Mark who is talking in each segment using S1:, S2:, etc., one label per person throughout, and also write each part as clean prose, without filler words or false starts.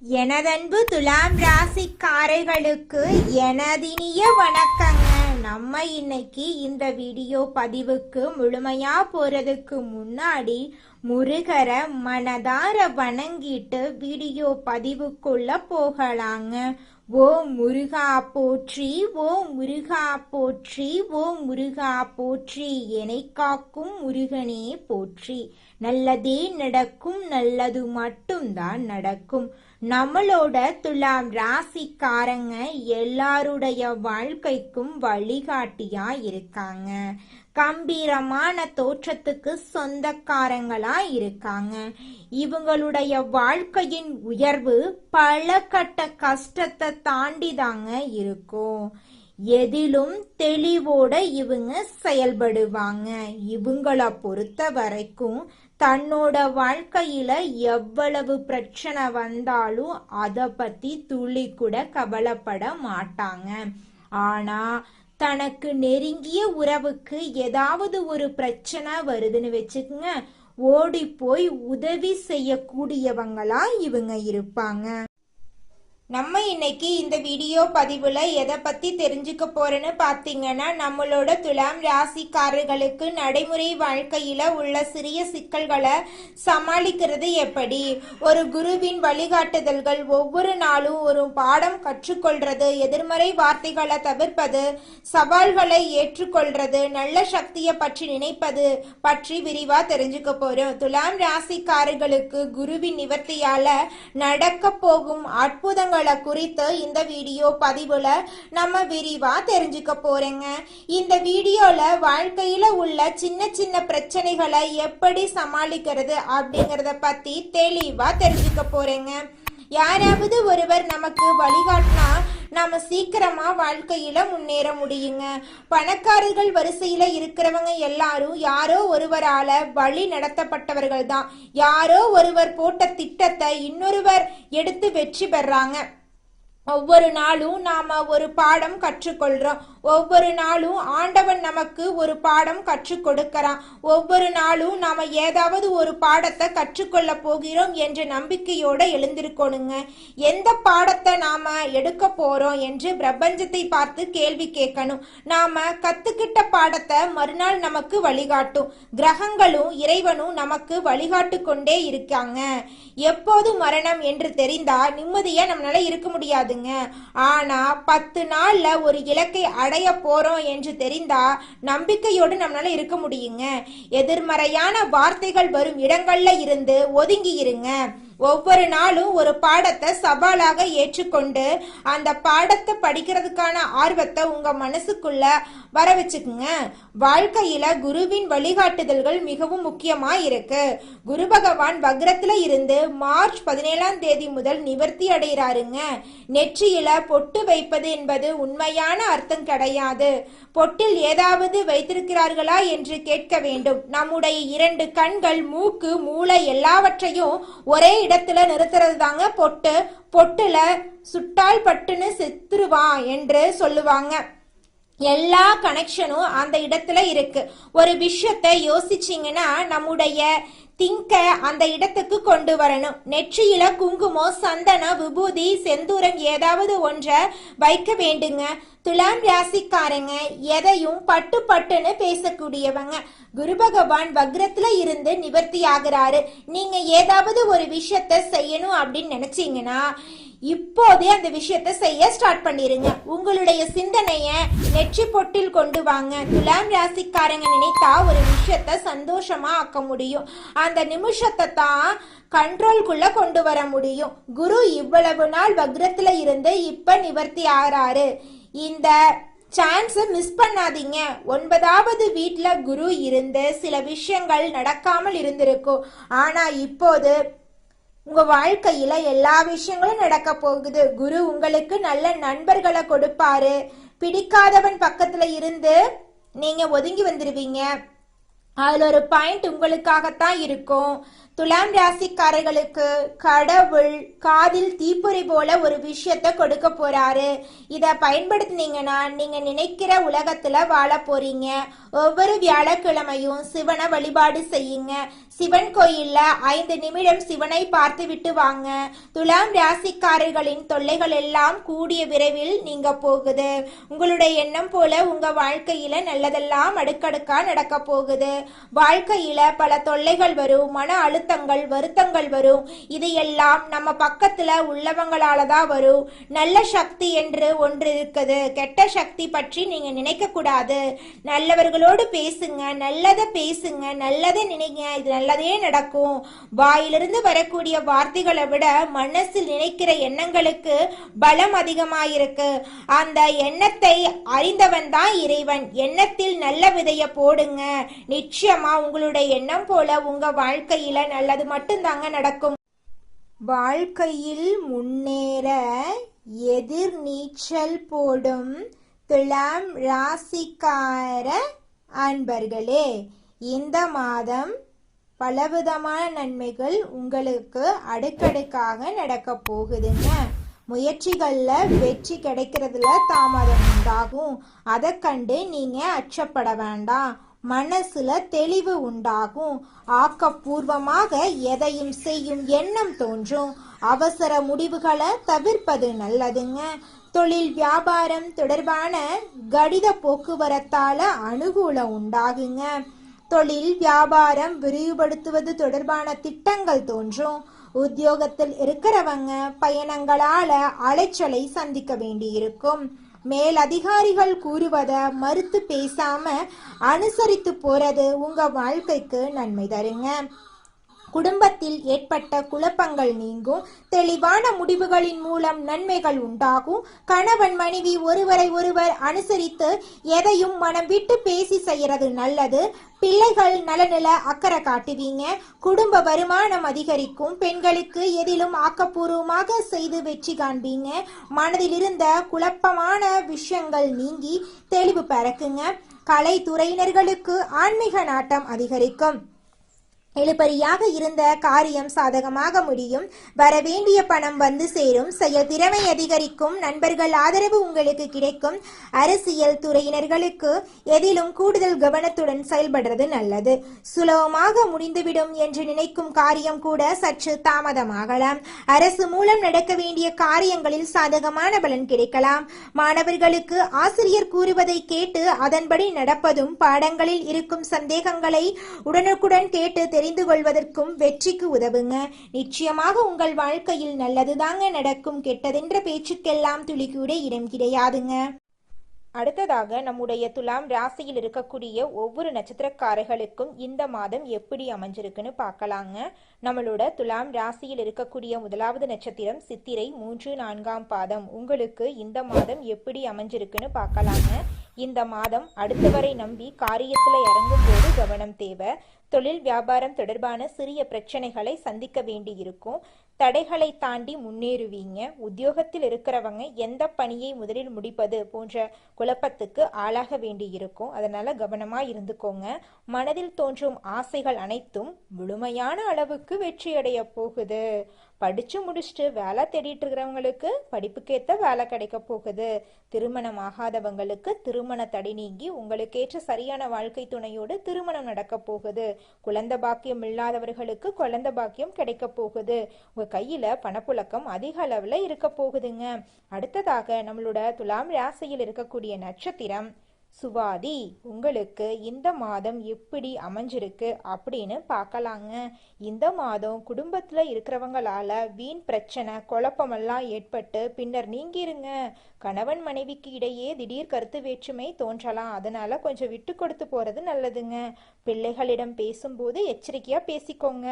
S1: எனதன்பு துலாம் ராசிக்காரர்களுக்கு எனதினிய வணக்கங்க. நம்ம இன்னைக்கு இந்த வீடியோ பதிவுக்கு முழுமையா போறதுக்கு முன்னாடி முருகரை மனதார வணங்கிட்டு வீடியோ பதிவுக்குள்ள போகலாங்க. ஓ முருகா போற்றி, ஓ முருகா போற்றி, ஓ முருகா போற்றி, என்னை காக்கும் முருகனே போற்றி. நல்லதே நடக்கும், நல்லது மட்டும்தான் நடக்கும். நம்மளோட துலாம் ராசிக்காரங்க எல்லாருடைய வாழ்க்கைக்கும் வழிகாட்டியா இருக்காங்க. கம்பீரமான தோற்றத்துக்கு சொந்தக்காரங்களா இருக்காங்க. இவங்களுடைய வாழ்க்கையின் உயர்வு பல கட்ட கஷ்டத்தை தாண்டி தாங்க இருக்கும். எதிலும் தெளிவோட இவங்க செயல்படுவாங்க. இவங்கள பொறுத்த வரைக்கும் தன்னோட வாழ்க்கையில எவ்வளவு பிரச்சனை வந்தாலும் அதை பத்தி துளி கூட கவலைப்பட மாட்டாங்க. ஆனா தனக்கு நெருங்கிய உறவுக்கு ஏதாவது ஒரு பிரச்சனை வருதுன்னு வச்சுக்கோங்க, ஓடி போய் உதவி செய்யக்கூடியவங்களா இவங்க இருப்பாங்க. நம்ம இன்னைக்கு இந்த வீடியோ பதிவுல எதை பத்தி தெரிஞ்சுக்க போறேன்னு பாத்தீங்கன்னா, நம்மளோட துலாம் ராசிக்காரர்களுக்கு நடைமுறை வாழ்க்கையில உள்ள சிறிய சிக்கல்களை சமாளிக்கிறது எப்படி, ஒரு குருவின் வழிகாட்டுதல்கள், ஒவ்வொரு நாளும் ஒரு பாடம் கற்றுக்கொள்றது, எதிர்மறை வார்த்தைகளை தவிர்ப்பது, சவால்களை ஏற்றுக்கொள்றது, நல்ல சக்தியை பற்றி நினைப்பது பற்றி விரிவா தெரிஞ்சுக்க போறோம். துலாம் ராசிக்காரர்களுக்கு குருவின் நிவர்த்தியால நடக்க போகும் அற்புதங்கள் குறித்து இந்த வீடியோ பதிவுல நம்ம விரிவா தெரிஞ்சுக்க போறேங்க. இந்த வீடியோல வாழ்க்கையில உள்ள சின்ன சின்ன பிரச்சனைகளை எப்படி சமாளிக்கிறது அப்படிங்கறத பத்தி தெளிவா தெரிஞ்சுக்க போறேங்க. யாராவது ஒருவர் நமக்கு வழிகாட்டினா நாம சீக்கிரமா வாழ்க்கையில முன்னேற முடியுங்க. பணக்காரர்கள் வரிசையில இருக்கிறவங்க எல்லாரும் யாரோ ஒருவரால வழி நடத்தப்பட்டவர்கள் தான். யாரோ ஒருவர் போட்ட திட்டத்தை இன்னொருவர் எடுத்து வெற்றி பெறாங்க. ஒவ்வொரு நாளும் நாம ஒரு பாடம் கற்றுக்கொள்றோம். ஒவ்வொரு நாளும் ஆண்டவன் நமக்கு ஒரு பாடம் கற்றுக் கொடுக்கிறான். ஒவ்வொரு நாளும் நாம ஏதாவது ஒரு பாடத்தை கற்றுக்கொள்ள போகிறோம் என்ற நம்பிக்கையோட எழுந்திருக்கணுங்க. எந்த பாடத்தை நாம எடுக்க போறோம் என்று பிரபஞ்சத்தை பார்த்து கேள்வி கேட்கணும். நாம கத்துக்கிட்ட பாடத்தை மறுநாள் நமக்கு வழிகாட்டும். கிரகங்களும் இறைவனும் நமக்கு வழிகாட்டு கொண்டே இருக்காங்க. எப்போது மரணம் என்று தெரிந்தா நிம்மதியா நம்மளால இருக்க முடியாது. ஆனா 10 நாள்ல ஒரு இலக்கை அடைய போறோம் என்று தெரிந்தா நம்பிக்கையோடு நம்மளால இருக்க முடியுங்க. எதிர்மறையான வார்த்தைகள் வரும் இடங்கள்ல இருந்து ஒதுங்கி இருங்க. ஒவ்வொரு நாளும் ஒரு பாடத்தை சவாலாக ஏற்றுக்கொண்டு அந்த பாடத்தை படிக்கிறதுக்கான ஆர்வத்தை உங்க மனசுக்குள்ள வர வச்சுக்குங்க. வாழ்க்கையில குருவின் வழிகாட்டுதல்கள் மிகவும் முக்கியமா இருக்கு. குரு பகவான் வக்ரத்துல இருந்து மார்ச் 17ஆம் தேதி முதல் நிவர்த்தி அடைகிறாருங்க. நெற்றியில பொட்டு வைப்பது என்பது உண்மையான அர்த்தம் கிடையாது. பொட்டில் ஏதாவது வைத்திருக்கிறார்களா என்று கேட்க வேண்டும். நம்முடைய 2 கண்கள், மூக்கு, மூளை எல்லாவற்றையும் ஒரே இடத்துல நிறுத்துறது தாங்க பொட்டு. பொட்டுல சுட்டால் பட்டுன்னு செத்துருவான் என்று சொல்லுவாங்க. எல்லா கனெக்ஷனும் அந்த இடத்துல இருக்கு. ஒரு விஷயத்தை யோசிச்சிங்கன்னா நம்முடைய திங்க அந்த இடத்துக்கு கொண்டு வரணும். நெற்றியில குங்குமம், சந்தனம், விபூதி, செந்தூரம் ஏதாவது ஒன்றை வைக்க வேண்டுங்க. துலாம் ராசிக்காரங்க எதையும் பட்டு பட்டுன்னு பேசக்கூடியவங்க. குரு பகவான் வக்ரத்துல இருந்து நிவர்த்தி ஆகிறாரு. நீங்க ஏதாவது ஒரு விஷயத்த செய்யணும் அப்படின்னு நினைச்சீங்கன்னா இப்போதே அந்த விஷயத்த செய்ய ஸ்டார்ட் பண்ணிருங்க. உங்களுடைய சிந்தனைய நெற்றி பொட்டில் கொண்டு வாங்க. துலாம் ராசிக்காரங்க நினைத்தா ஒரு விஷயத்த சந்தோஷமா ஆக்க முடியும். அந்த நிமிஷத்தை தான் கண்ட்ரோல்குள்ள கொண்டு வர முடியும். குரு இவ்வளவு நாள் வக்ரத்துல இருந்து இப்ப நிவர்த்தி ஆகிறாரு. இந்த சான்ஸை மிஸ் பண்ணாதீங்க. 9வது வீட்டுல குரு இருந்து சில விஷயங்கள் நடக்காமல் இருந்திருக்கும். ஆனா இப்போது உங்க வாழ்க்கையில எல்லா விஷயங்களும் நடக்க போகுது. குரு உங்களுக்கு நல்ல நண்பர்களை கொடுப்பாரு. பிடிக்காதவன் பக்கத்துல இருந்து நீங்க ஒதுங்கி வந்துருவீங்க. அதுல ஒரு பாயிண்ட் உங்களுக்காகத்தான் இருக்கும். துலாம் ராசிக்காரர்களுக்கு கடவுள் காதில் தீப்பொறி போல ஒரு விஷயத்த கொடுக்க போறாரு. இத பயன்படுத்தினீங்கன்னா நீங்க நினைக்கிற உலகத்துல வாழ போறீங்க. ஒவ்வொரு வியாழக்கிழமையும் சிவனை வழிபாடு செய்யுங்க. சிவன் கோயில்ல 5 நிமிடம் சிவனை பார்த்து விட்டு வாங்க. துலாம் ராசிக்காரர்களின் தொல்லைகள் எல்லாம் கூடிய விரைவில் நீங்க போகுது. உங்களுடைய எண்ணம் போல உங்க வாழ்க்கையில நல்லதெல்லாம் அடுக்கடுக்கா நடக்க போகுது. வாழ்க்கையில பல தொல்லைகள் வரும், மன அழுத்தங்கள் வருத்தங்கள் வரும். இது எல்லாம் நம்ம பக்கத்துல உள்ளவங்களால தான் வரும். நல்ல சக்தி என்று ஒன்று இருக்குது, கெட்ட சக்தி பற்றி நீங்க நினைக்க கூடாது. நல்லவர்களோடு பேசுங்க, நல்லதை பேசுங்க, நல்லதை நினைங்க, இது நல்லதே நடக்கும். வாயிலிருந்து வரக்கூடிய வார்த்தைகளை விட மனசில் நினைக்கிற எண்ணங்களுக்கு பலம் அதிகமாயிருக்கு. அந்த எண்ணத்தை அறிந்தவன் தான் இறைவன். எண்ணத்தில் நல்ல விதைய போடுங்க. நிச்சயமா உங்களுடைய எண்ணம் போல உங்க வாழ்க்கையில நல்லது மட்டும்தாங்க நடக்கும். வாழ்க்கையில் முன்னேற எதிர் நீச்சல் போடும் துலாம் ராசிக்கார அன்பர்களே, இந்த மாதம் பலவிதமான நன்மைகள் உங்களுக்கு அடுக்கடுக்காக நடக்க போகுதுங்க. முயற்சிகள்ல வெற்றி கிடைக்கிறதுல தாமதம் உண்டாகும். அதை கண்டு நீங்க அச்சப்பட வேண்டாம். மனசுல தெளிவு உண்டாகும். ஆக்கப்பூர்வமாக எதையும் செய்யும் எண்ணம் தோன்றும். அவசர முடிவுகளை தவிர்ப்பது நல்லதுங்க. தொழில் வியாபாரம் தொடர்பான கடித போக்குவரத்தால அனுகூலம் உண்டாகுங்க. தொழில் வியாபாரம் விரிவுபடுத்துவது தொடர்பான திட்டங்கள் தோன்றும். உத்தியோகத்தில் இருக்கிறவங்க பயணங்களால அலைச்சலை சந்திக்க வேண்டியிருக்கும். மேல் அதிகாரிகள் கூறுவதை மறுத்து பேசாம அனுசரித்து போறது உங்க வாழ்க்கைக்கு நன்மை தருங்க. குடும்பத்தில் ஏற்பட்ட குழப்பங்கள் நீங்கும். தெளிவான முடிவுகளின் மூலம் நன்மைகள் உண்டாகும். கணவன் மனைவி ஒருவரை ஒருவர் அனுசரித்து எதையும் மனம் விட்டு பேசி செய்யறது நல்லது. பிள்ளைகள் நலனில அக்கறை காட்டுவீங்க. குடும்ப வருமானம் அதிகரிக்கும். பெண்களுக்கு எதிலும் ஆக்கப்பூர்வமாக செய்து வெற்றி காண்பீங்க. மனதில் இருந்த குழப்பமான விஷயங்கள் நீங்கி தெளிவு பிறக்குங்க. கலைத்துறையினர்களுக்கு ஆன்மீக நாட்டம் அதிகரிக்கும். இழுபறியாக இருந்த காரியம் சாதகமாக முடியும். வரவேண்டிய பணம் வந்து சேரும். செயல் திறமை அதிகரிக்கும். நண்பர்கள் ஆதரவு உங்களுக்கு கிடைக்கும். அரசியல் துறையினர்களுக்கு எதிலும் கூடுதல் கவனத்துடன் செயல்படுறது நல்லது. சுலபமாக முடிந்துவிடும் என்று நினைக்கும் காரியம் கூட சற்று தாமதமாகலாம். அரசு மூலம் நடக்க வேண்டிய காரியங்களில் சாதகமான பலன் கிடைக்கலாம். மாணவர்களுக்கு ஆசிரியர் கூறுவதை கேட்டு அதன்படி நடப்பதும், பாடங்களில் இருக்கும் சந்தேகங்களை உடனுக்குடன் கேட்டு தெரிந்து கொள்வதற்கும் வெற்றிக்கு உதவுங்க. நிச்சயமாக உங்கள் வாழ்க்கையில் நல்லதுதாங்க நடக்கும். கெட்டதென்ற பேச்சுக்கெல்லாம் துளி கூட இடம் கிடையாதுங்க. அடுத்ததாக நம்முடைய துலாம் ராசியில் இருக்கக்கூடிய ஒவ்வொரு நட்சத்திரக்காரர்களுக்கும் இந்த மாதம் எப்படி அமைஞ்சிருக்குன்னு பார்க்கலாங்க. நம்மளோட துலாம் ராசியில் இருக்கக்கூடிய முதலாவது நட்சத்திரம் சித்திரை 3, 4ஆம் பாதம். உங்களுக்கு இந்த மாதம் எப்படி அமைஞ்சிருக்குன்னு பார்க்கலாங்க. இந்த மாதம் அடுத்தவரை நம்பி காரியத்துல இறங்கும் போது கவனம் தேவை. தொழில் வியாபாரம் தொடர்பான சிறிய பிரச்சனைகளை சந்திக்க வேண்டி இருக்கும். தடைகளை தாண்டி முன்னேறுவீங்க. உத்தியோகத்தில் இருக்கிறவங்க எந்த பணியை முதலில் முடிப்பது போன்ற குழப்பத்துக்கு ஆளாக வேண்டி இருக்கும். அதனால கவனமா இருந்துக்கோங்க. மனதில் தோன்றும் ஆசைகள் அனைத்தும் முழுமையான அளவுக்கு வெற்றியடைய போகுது. படிச்சு முடிச்சுட்டு வேலை தேடிட்டு இருக்கிறவங்களுக்கு படிப்புக்கேற்ற வேலை கிடைக்க போகுது. திருமணம் ஆகாதவங்களுக்கு திருமண தடை நீங்கி உங்களுக்கேற்ற சரியான வாழ்க்கை துணையோடு திருமணம் நடக்க போகுது. குழந்தை பாக்கியம் இல்லாதவர்களுக்கு குழந்தை பாக்கியம் கிடைக்க போகுது. உங்க கையில பணப்புழக்கம் அதிக அளவுல இருக்க போகுதுங்க. அடுத்ததாக நம்மளோட துலாம் ராசியில் இருக்கக்கூடிய நட்சத்திரம் சுவாதி. உங்களுக்கு இந்த மாதம் எப்படி அமைஞ்சிருக்கு அப்படின்னு பார்க்கலாங்க. இந்த மாதம் குடும்பத்துல இருக்கிறவங்களால வீண் பிரச்சனை குழப்பமெல்லாம் ஏற்பட்டு பின்னர் நீங்கிருங்க. கணவன் மனைவிக்கு இடையே திடீர் கருத்து வேற்றுமை தோன்றலாம். அதனால கொஞ்சம் விட்டு கொடுத்து போறது நல்லதுங்க. பிள்ளைகளிடம் பேசும்போது எச்சரிக்கையா பேசிக்கோங்க.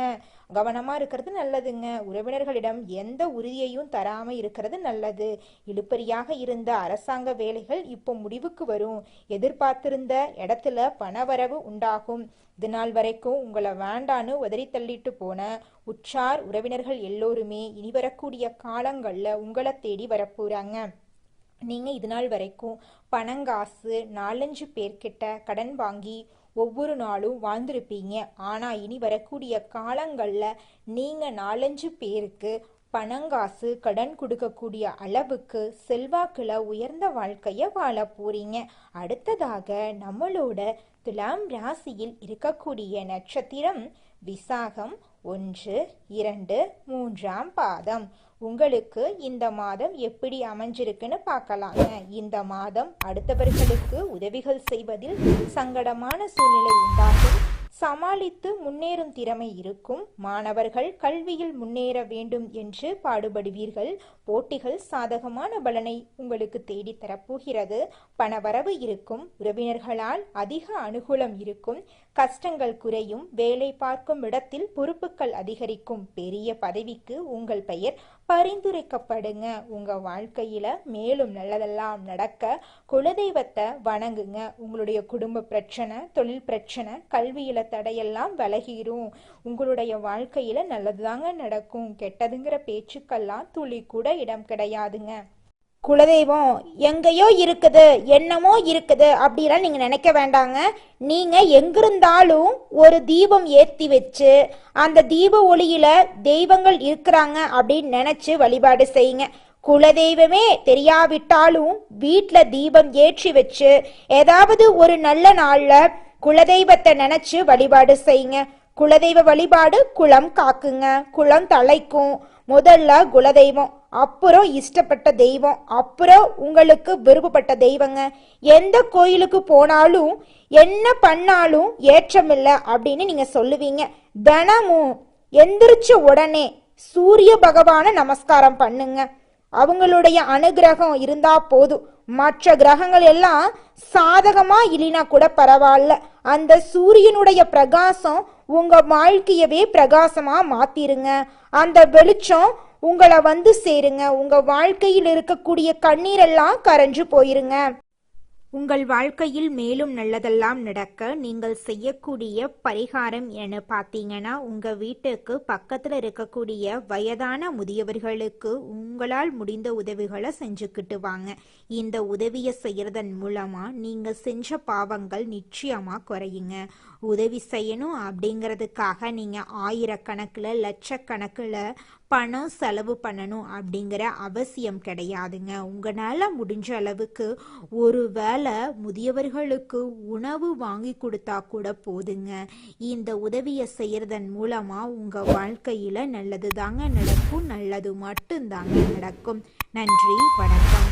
S1: கவனமா இருக்கிறது நல்லதுங்க. உறவினர்களிடம் எந்த உறுதியையும் தராம இருக்கிறது நல்லது. இழுபறியாக இருந்த அரசாங்க வேலைகள் இப்போ முடிவுக்கு வரும். எதிர்பார்த்திருந்த இடத்துல பணவரவு உண்டாகும். இது நாள் வரைக்கும் உங்களை வேண்டான்னு உதறி தள்ளிட்டு போன உற்றார் உறவினர்கள் எல்லோருமே இனி வரக்கூடிய காலங்கள்ல உங்களை தேடி வரப்போறாங்க. நீங்க இது நாள் வரைக்கும் பணங்காசு 4-5 பேர்கிட்ட கடன் வாங்கி ஒவ்வொரு நாளும் வாழ்ந்திருப்பீங்க. ஆனால் இனி வரக்கூடிய காலங்களில் நீங்கள் 4-5 பேருக்கு பணங்காசு கடன் கொடுக்கக்கூடிய அளவுக்கு செல்வாக்குல உயர்ந்த வாழ்க்கைய வாழ போறீங்க. அடுத்ததாக நம்மளோட துலாம் ராசியில் இருக்கக்கூடிய நட்சத்திரம் விசாகம் 1, 2, 3ஆம் பாதம். உங்களுக்கு இந்த மாதம் எப்படி அமைஞ்சிருக்குன்னு பார்க்கலாங்க. இந்த மாதம் அடுத்தவர்களுக்கு உதவிகள் செய்வதில் சங்கடமான சூழ்நிலை உண்டாகும். சமாளித்து முன்னேறும் திறமை இருக்கும். மாணவர்கள் கல்வியில் முன்னேற வேண்டும் என்று பாடுபடுவீர்கள். போட்டிகள் சாதகமான பலனை உங்களுக்கு தேடி தரப்போகிறது. பணவரவு இருக்கும். உறவினர்களால் அதிக அனுகூலம் இருக்கும். கஷ்டங்கள் குறையும். வேலை பார்க்கும் இடத்தில் பொறுப்புகள் அதிகரிக்கும். பெரிய பதவிக்கு உங்கள் பெயர் பரிந்துரைக்கப்படுங்க. உங்க வாழ்க்கையில மேலும் நல்லதெல்லாம் நடக்க குலதெய்வத்தை வணங்குங்க. உங்களுடைய குடும்ப பிரச்சனை, தொழில் பிரச்சனை, கல்வியில தடையெல்லாம் விலகிரும். உங்களுடைய வாழ்க்கையில நல்லதுதாங்க நடக்கும். கெட்டதுங்கிற பேச்சுக்கெல்லாம் துளி கூட இடம் கிடையாதுங்க. குலதெய்வம் எங்கேயோ இருக்குது, என்னமோ இருக்குது அப்படிலாம் நீங்க நினைக்க வேண்டாங்க. நீங்க எங்கிருந்தாலும் ஒரு தீபம் ஏற்றி வச்சு அந்த தீப ஒளியில தெய்வங்கள் இருக்கிறாங்க அப்படின்னு நினைச்சு வழிபாடு செய்யுங்க. குலதெய்வமே தெரியாவிட்டாலும் வீட்டில் தீபம் ஏற்றி வச்சு ஏதாவது ஒரு நல்ல நாள்ல குலதெய்வத்தை நினைச்சு வழிபாடு செய்யுங்க. குலதெய்வ வழிபாடு குலம் காக்குங்க, குலம் தலைக்கும். முதல்ல குலதெய்வம், அப்புறம் இஷ்டப்பட்ட தெய்வம், அப்புறம் உங்களுக்கு விருப்பப்பட்ட தெய்வங்க. எந்த கோயிலுக்கு போனாலும் என்ன பண்ணாலும் ஏற்றமில்லை அப்படின்னு நீங்க சொல்லுவீங்க. தினமும் எந்திரிச்ச உடனே சூரிய பகவான நமஸ்காரம் பண்ணுங்க. அவங்களுடைய அனுகிரகம் இருந்தா போதும். மற்ற கிரகங்கள் எல்லாம் சாதகமா இல்லைனா கூட பரவாயில்ல, அந்த சூரியனுடைய பிரகாசம் உங்க வாழ்க்கையவே பிரகாசமா மாத்திருங்க. அந்த வெளிச்சம் உங்களை வந்து சேருங்க. உங்க வாழ்க்கையில் இருக்கக்கூடிய கண்ணீரெல்லாம் கரைஞ்சு போயிருங்க. உங்கள் வாழ்க்கையில் மேலும் நல்லதெல்லாம் நடக்க நீங்கள் செய்யக்கூடிய பரிகாரம் என பார்த்தீங்கன்னா, உங்கள் வீட்டுக்கு பக்கத்தில் இருக்கக்கூடிய வயதான முதியவர்களுக்கு உங்களால் முடிந்த உதவிகளை செஞ்சுக்கிட்டு வாங்க. இந்த உதவியை செய்கிறதன் மூலமாக நீங்கள் செஞ்ச பாவங்கள் நிச்சயமாக குறையுங்க. உதவி செய்யணும் அப்படிங்கிறதுக்காக நீங்கள் ஆயிரக்கணக்கில் லட்சக்கணக்கில் பணம் செலவு பண்ணணும் அப்படிங்கிற அவசியம் கிடையாதுங்க. உங்களால் முடிஞ்ச அளவுக்கு ஒரு வேளை முதியவர்களுக்கு உணவு வாங்கி கொடுத்தா கூட போதுங்க. இந்த உதவியை செய்கிறதன் மூலமாக உங்கள் வாழ்க்கையில் நல்லது தாங்க நடக்கும், நல்லது மட்டும்தாங்க நடக்கும். நன்றி, வணக்கம்.